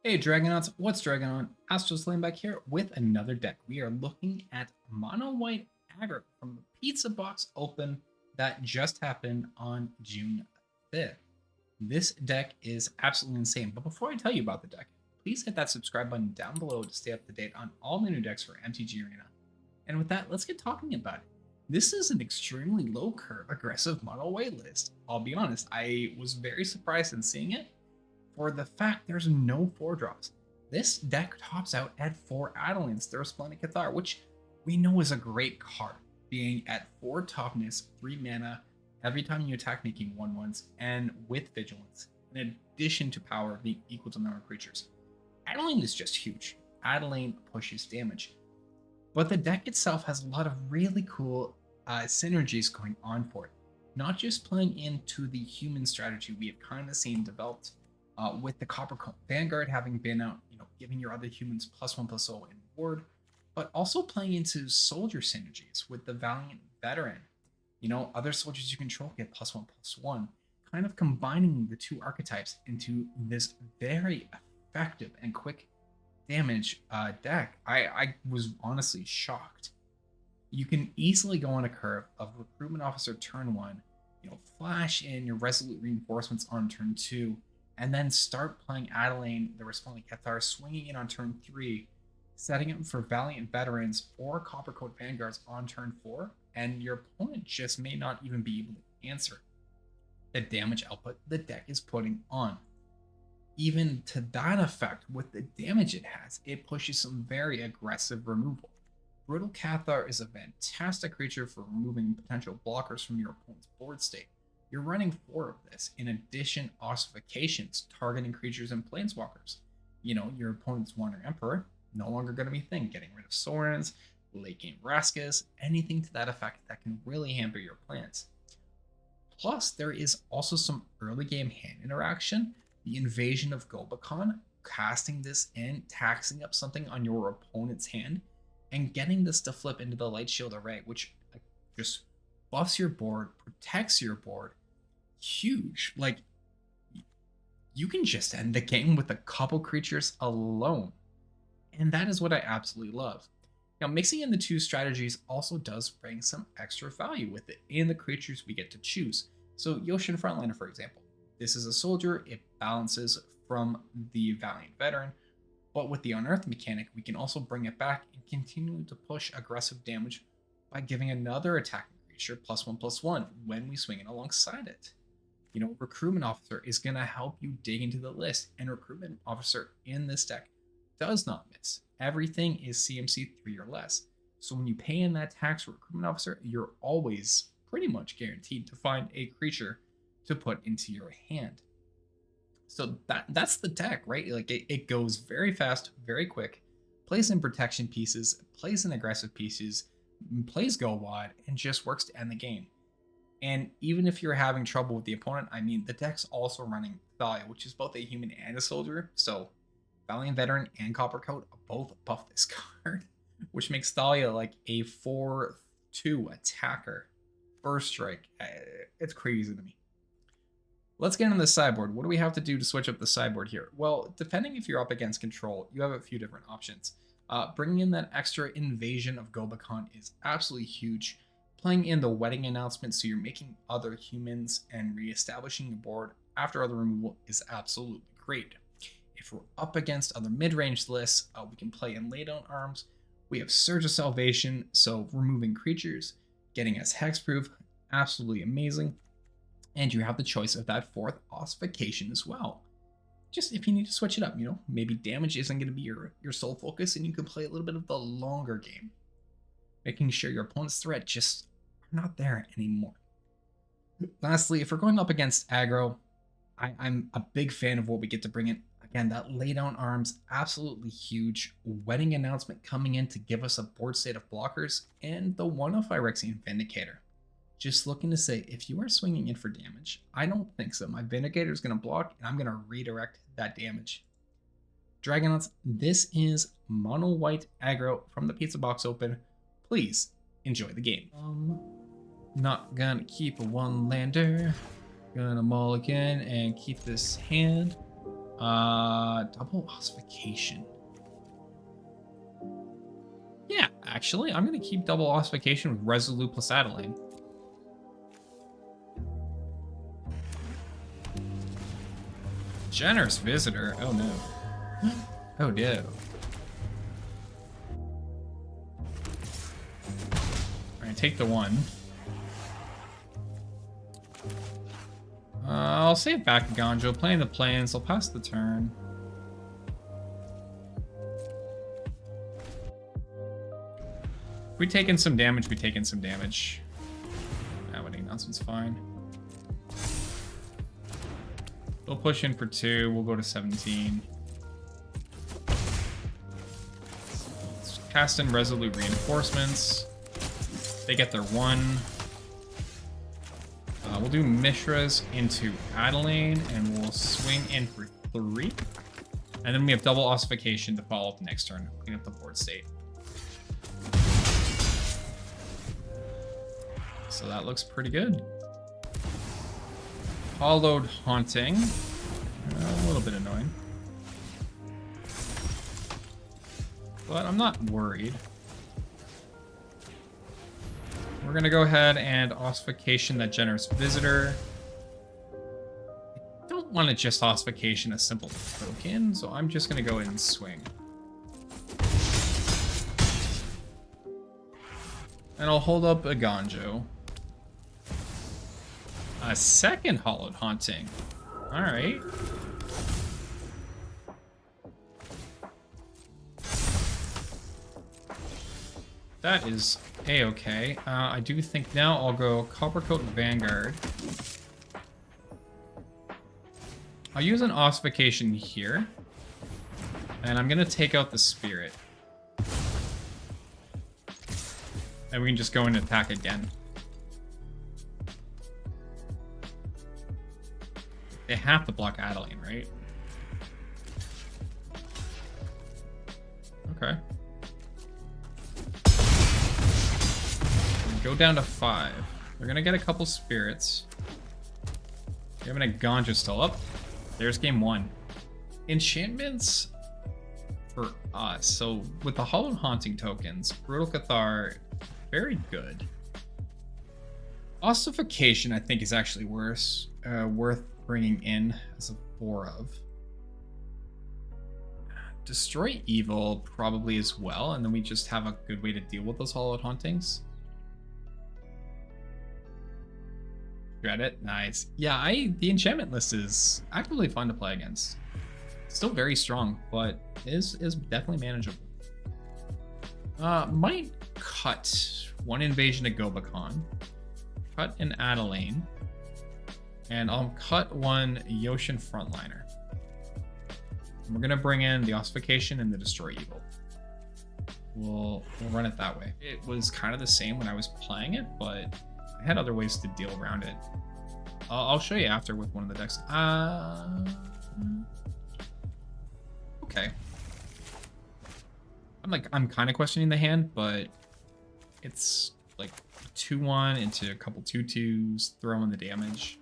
Hey Dragonauts, what's Dragon on? Astralsflame back here with another deck. We are looking at Mono White Aggro from the Pizza Box Open that just happened on June 5th. This deck is absolutely insane, but before I tell you about the deck, please hit that subscribe button down below to stay up to date on all the new decks for MTG Arena. And with that, let's get talking about it. This is an extremely low curve aggressive mono white list. I'll be honest, I was very surprised in seeing it for the fact there's no 4-drops. This deck tops out at 4 Adeline's, the Resplendent Cathar, which we know is a great card, being at 4 toughness, 3 mana, every time you attack making 1/1s, and with vigilance, in addition to power being equal to number of creatures. Adeline is just huge. Adeline pushes damage. But the deck itself has a lot of really cool synergies going on for it. Not just playing into the human strategy we have kind of seen developed with the Copper Cone Vanguard having been out, giving your other humans +1/+0 in ward, but also playing into soldier synergies with the Valiant Veteran. Other soldiers you control get +1/+1, kind of combining the two archetypes into this very effective and quick damage deck. I was honestly shocked. You can easily go on a curve of Recruitment Officer turn 1, flash in your Resolute Reinforcements on turn 2, and then start playing Adeline, the Resplendent Cathar, swinging in on turn 3, setting up for Valiant Veterans or Coppercoat Vanguards on turn 4, and your opponent just may not even be able to answer the damage output the deck is putting on. Even to that effect, with the damage it has, it pushes some very aggressive removal. Brutal Cathar is a fantastic creature for removing potential blockers from your opponent's board state. You're running 4 of this. In addition, ossifications, targeting creatures and planeswalkers. Your opponent's Wandering Emperor, no longer going to be a thing. Getting rid of Sorens, late game Raskas, anything to that effect that can really hamper your plans. Plus, there is also some early game hand interaction. The Invasion of Gobakon, casting this in, taxing up something on your opponent's hand, and getting this to flip into the Light Shield Array, which just buffs your board, protects your board. Huge. You can just end the game with a couple creatures alone. And that is what I absolutely love. Now, mixing in the two strategies also does bring some extra value with it in the creatures we get to choose. So Yoshin Frontliner, for example. This is a soldier, it balances from the Valiant Veteran, but with the Unearthed mechanic, we can also bring it back and continue to push aggressive damage by giving another attacking creature +1/+1 when we swing it alongside it. Recruitment Officer is going to help you dig into the list, and Recruitment Officer in this deck does not miss. Everything is CMC 3 or less. So when you pay in that tax for Recruitment Officer, you're always pretty much guaranteed to find a creature to put into your hand. So that's the deck, right? It goes very fast, very quick, plays in protection pieces, plays in aggressive pieces, plays go wide, and just works to end the game. And even if you're having trouble with the opponent, the deck's also running Thalia, which is both a human and a soldier. So Valiant Veteran and Coppercoat both buff this card, which makes Thalia like a 4/2 attacker. Burst strike. It's crazy to me. Let's get into the sideboard. What do we have to do to switch up the sideboard here? Well, depending if you're up against control, you have a few different options. Bringing in that extra Invasion of Gobakon is absolutely huge. Playing in the Wedding Announcement so you're making other humans and reestablishing your board after other removal is absolutely great. If we're up against other mid-range lists, we can play in Laydown Arms. We have Surge of Salvation, so removing creatures, getting us hexproof, absolutely amazing. And you have the choice of that 4th ossification as well. Just if you need to switch it up, maybe damage isn't going to be your sole focus and you can play a little bit of the longer game, making sure your opponent's threat just are not there anymore. Lastly, if we're going up against aggro, I'm a big fan of what we get to bring in. Again, that Laydown Arms, absolutely huge. Wedding Announcement coming in to give us a board state of blockers, and the one of Phyrexian Vindicator. Just looking to say, if you are swinging in for damage, I don't think so. My Vindicator is going to block, and I'm going to redirect that damage. Dragonauts, this is Mono White Aggro from the Pizza Box Open. Please enjoy the game. Not gonna keep a 1-lander. Gonna mulligan and keep this hand. Double ossification. Yeah, actually, I'm gonna keep double ossification with Resolute plus Adeline. Generous visitor. Oh no. Oh no. Alright, take the one. I'll save back Gonjo, playing the plains, I'll pass the turn. If we take in some damage, we take in some damage. Winning nonsense, fine. We'll push in for 2, we'll go to 17. Let's cast in Resolute Reinforcements. They get their 1. We'll do Mishra's into Adeline, and we'll swing in for 3. And then we have double ossification to follow up next turn, clean up the board state. So that looks pretty good. Hollowed Haunting. A little bit annoying. But I'm not worried. We're going to go ahead and ossification that Generous Visitor. I don't want to just ossification a simple token, so I'm just going to go in and swing. And I'll hold up a Gonjo. A second Hollowed Haunting. Alright. That is a-okay. I do think now I'll go Coppercoat Vanguard. I'll use an ossification here. And I'm gonna take out the Spirit. And we can just go and attack again. They have to block Adeline, right? Okay. Go down to 5. They're gonna get a couple spirits. We have a Ganja still up. There's game 1. Enchantments for us. So with the Hollowed Haunting tokens, Brutal Cathar, very good. Ossification, I think, is actually worse. Worth bringing in as a 4 of. Destroy Evil probably as well, and then we just have a good way to deal with those Hollowed Hauntings. Dread it, nice. Yeah, the enchantment list is actively fun to play against. Still very strong, but is definitely manageable. Might cut 1 Invasion of Gobakon, cut an Adeline, and I'll cut 1 Yoshin Frontliner. We're gonna bring in the Ossification and the Destroy Evil. We'll run it that way. It was kind of the same when I was playing it, but I had other ways to deal around it. I'll show you after with one of the decks. Okay. I'm kind of questioning the hand, but it's like 2-1 into a couple 2/2s, throw in the damage.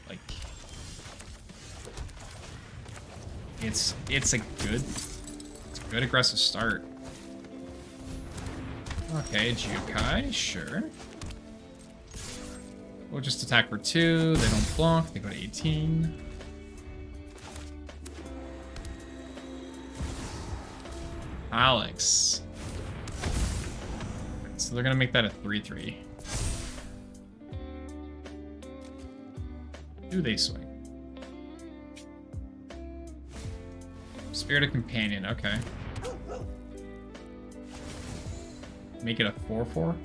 Like, it's a good aggressive start. Okay, Jukai, sure. We'll just attack for 2. They don't block. They go to 18. Alex. So they're gonna make that a 3/3. Do they swing? Spirit of Companion, okay. Make it a 4/4.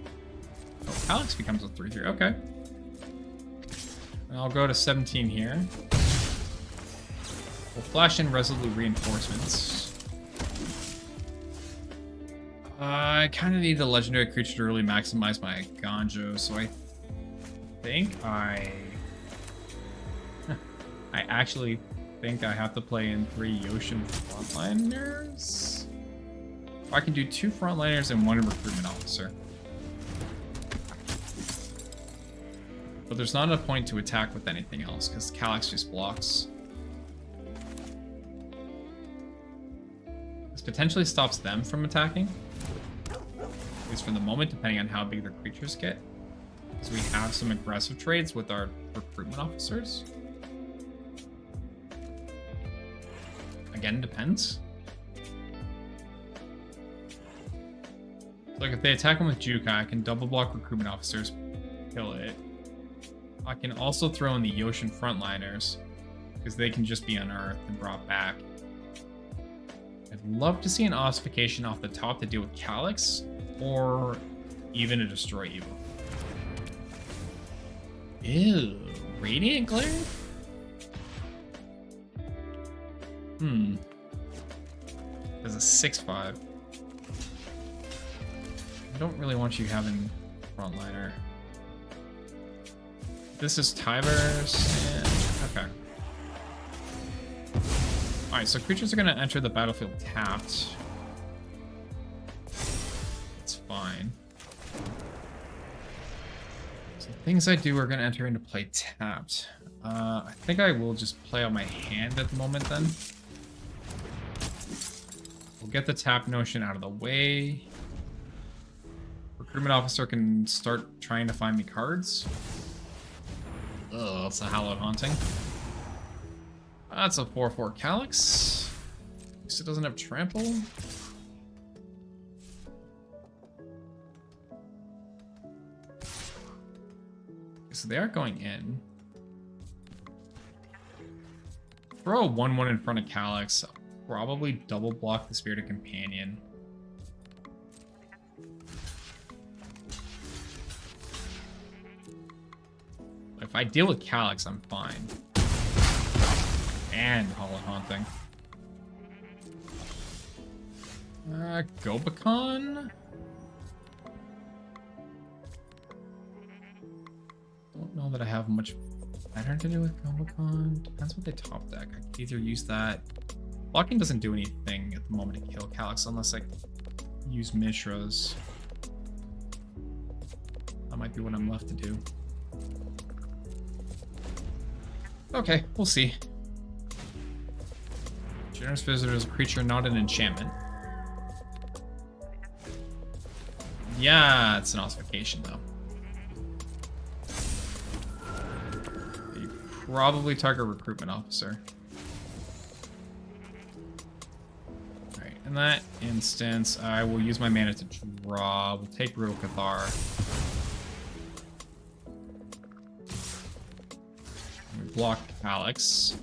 Oh, Alex becomes a 3/3. Okay. And I'll go to 17 here. We'll flash in Resolute Reinforcements. I kind of need a legendary creature to really maximize my Gonjo, so I think I actually think I have to play in 3 Yoshin Frontliners. I can do 2 Frontliners and 1 Recruitment Officer. But there's not enough point to attack with anything else, because Calyx just blocks. potentially stops them from attacking. At least for the moment, depending on how big their creatures get. Because we have some aggressive trades with our recruitment officers. Again, depends. Like if they attack him with Jukai, I can double block recruitment officers, kill it. I can also throw in the Yoshin frontliners, because they can just be unearthed and brought back. I'd love to see an ossification off the top to deal with Calyx, or even a Destroy Evil. Ew, Radiant Glare? There's a 6/5. I don't really want you having frontliner. This is Tybers and okay. Alright, so creatures are gonna enter the battlefield tapped. It's fine. So things I do are gonna enter into play tapped. I think I will just play out my hand at the moment then. We'll get the tap notion out of the way. Recruitment officer can start trying to find me cards. Ugh, it's a Hallowed Haunting. That's a 4/4 Calyx. At least it doesn't have trample. So they are going in. Throw a 1/1 in front of Calyx. I'll probably double block the Spirited Companion. If I deal with Calyx, I'm fine. And Hallowed Haunting. Gobakon? Don't know that I have much better to do with Gobakon. Depends what they top deck. I could either use that. Blocking doesn't do anything at the moment to kill Calyx unless I use Mishras. That might be what I'm left to do. Okay, we'll see. Generous Visitor is a creature, not an enchantment. Yeah, it's an ossification though. You probably target recruitment officer. Alright, in that instance, I will use my mana to draw. We'll take Brutal Cathar. Block Calyx.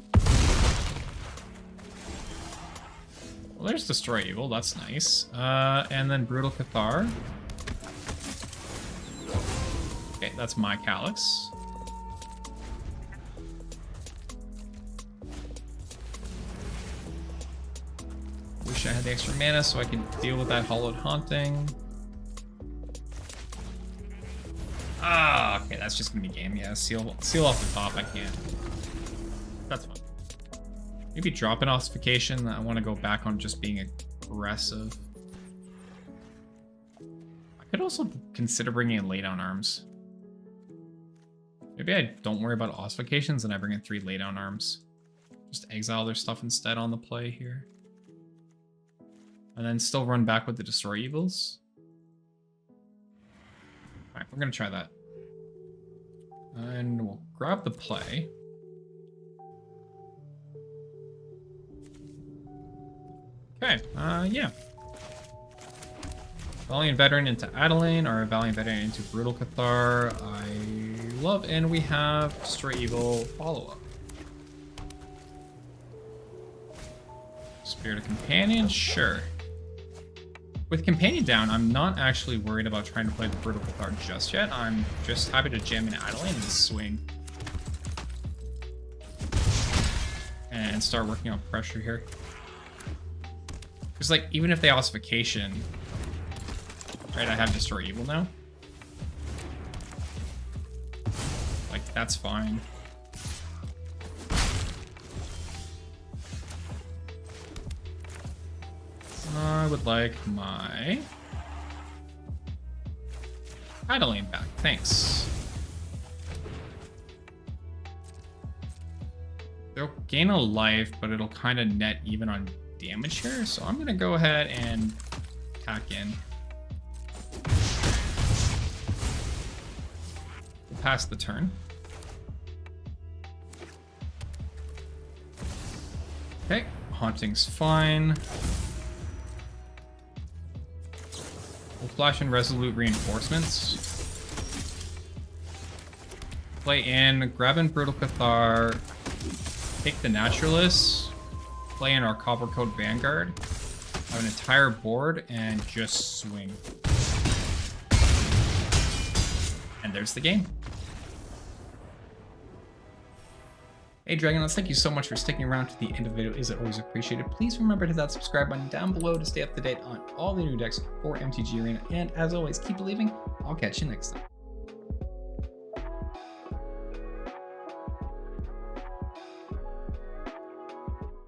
Well, there's Destroy Evil, that's nice. And then Brutal Cathar. Okay, that's my Calyx. Wish I had the extra mana so I could deal with that Hallowed Haunting. Ah, okay, that's just gonna be game. Yeah, seal off the top, I can't. That's fine. Maybe drop an ossification. I want to go back on just being aggressive. I could also consider bringing in laydown arms. Maybe I don't worry about ossifications and I bring in 3 laydown arms. Just exile their stuff instead on the play here. And then still run back with the Destroy Evils. Alright, we're gonna try that. And we'll grab the play. Okay, yeah. Valiant Veteran into Adeline, or Valiant Veteran into Brutal Cathar. I love, and we have Destroy Evil follow-up. Spirited Companion, sure. With Companion down, I'm not actually worried about trying to play the Brutal Cathar just yet. I'm just happy to jam in Adeline and swing. And start working on pressure here. Because, like, even if they ossification, right, I have Destroy Evil now. Like, that's fine. I would like my Adeline back, thanks. They'll gain a life, but it'll kind of net even on damage here, so I'm gonna go ahead and attack in. We'll pass the turn. Okay, haunting's fine. We'll flash in resolute reinforcements. Play in, grab in Brutal Cathar, take the Naturalist, play in our Copper Coat Vanguard, have an entire board, and just swing. And there's the game. Hey Dragonauts, thank you so much for sticking around to the end of the video. Is it always appreciated. Please remember to hit that subscribe button down below to stay up to date on all the new decks for MTG Arena. And as always, keep believing. I'll catch you next time.